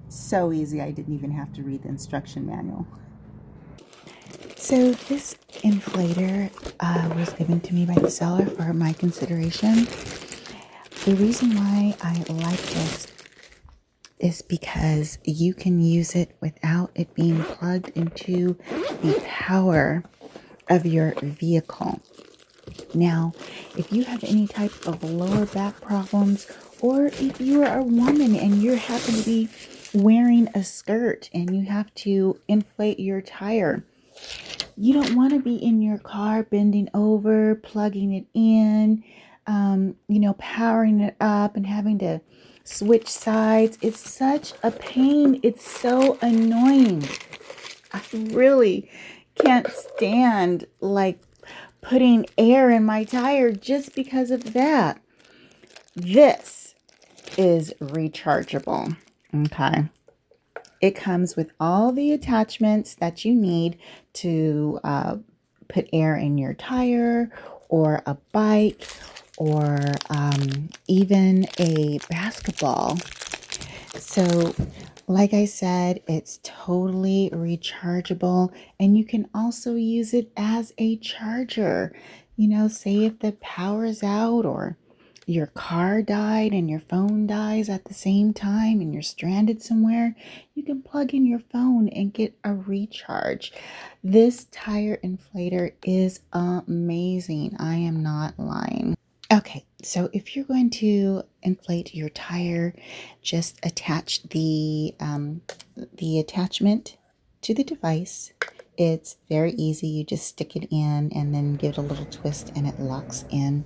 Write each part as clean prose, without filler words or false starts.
So easy, I didn't even have to read the instruction manual. So this inflator was given to me by the seller for my consideration. The reason why I like this is because you can use it without it being plugged into the power of your vehicle. Now, if you have any type of lower back problems, or if you are a woman and you happen to be wearing a skirt and you have to inflate your tire, you don't want to be in your car bending over, plugging it in, powering it up and having to switch sides. It's such a pain. It's so annoying. I really can't stand putting air in my tire just because of that. This is rechargeable. Okay. It comes with all the attachments that you need to put air in your tire, or a bike, or even a basketball. So like I said, it's totally rechargeable, and you can also use it as a charger. Say if the power is out, or your car died and your phone dies at the same time and you're stranded somewhere, you can plug in your phone and get a recharge. This tire inflator is amazing. I am not lying. Okay, so if you're going to inflate your tire, just attach the attachment to the device. It's very easy. You just stick it in and then give it a little twist and it locks in.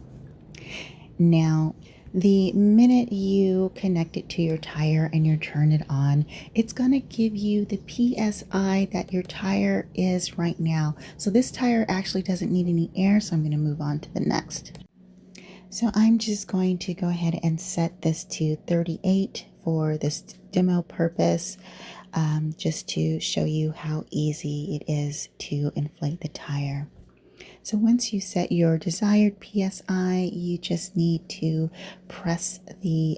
Now, the minute you connect it to your tire and you turn it on, it's going to give you the PSI that your tire is right now. So this tire actually doesn't need any air, so I'm going to move on to the next. So I'm just going to go ahead and set this to 38 for this demo purpose, just to show you how easy it is to inflate the tire. So once you set your desired PSI, you just need to press the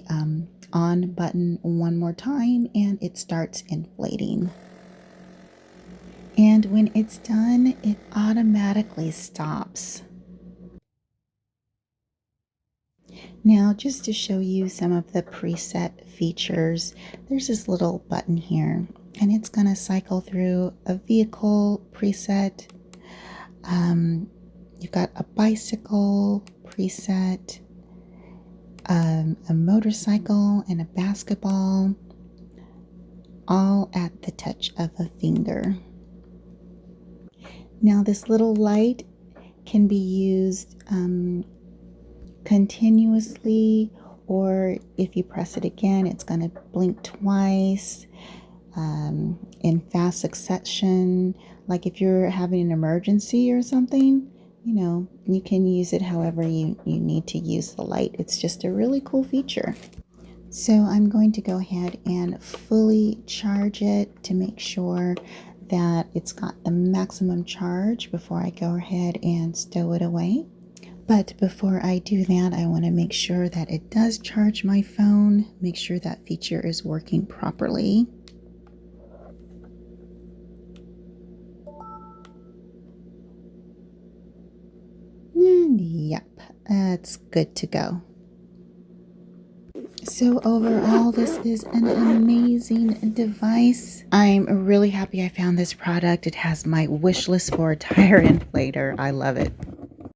on button one more time and it starts inflating. And when it's done, it automatically stops. Now, just to show you some of the preset features, there's this little button here, and it's going to cycle through a vehicle preset. You've got a bicycle preset, a motorcycle, and a basketball, all at the touch of a finger. Now, this little light can be used continuously, or if you press it again, it's going to blink twice in fast succession. Like if you're having an emergency or something, you can use it however you need to use the light. It's just a really cool feature. So I'm going to go ahead and fully charge it to make sure that it's got the maximum charge before I go ahead and stow it away. But before I do that, I want to make sure that it does charge my phone, make sure that feature is working properly. And yep, that's good to go. So overall, this is an amazing device. I'm really happy I found this product. It has my wish list for a tire inflator. I love it.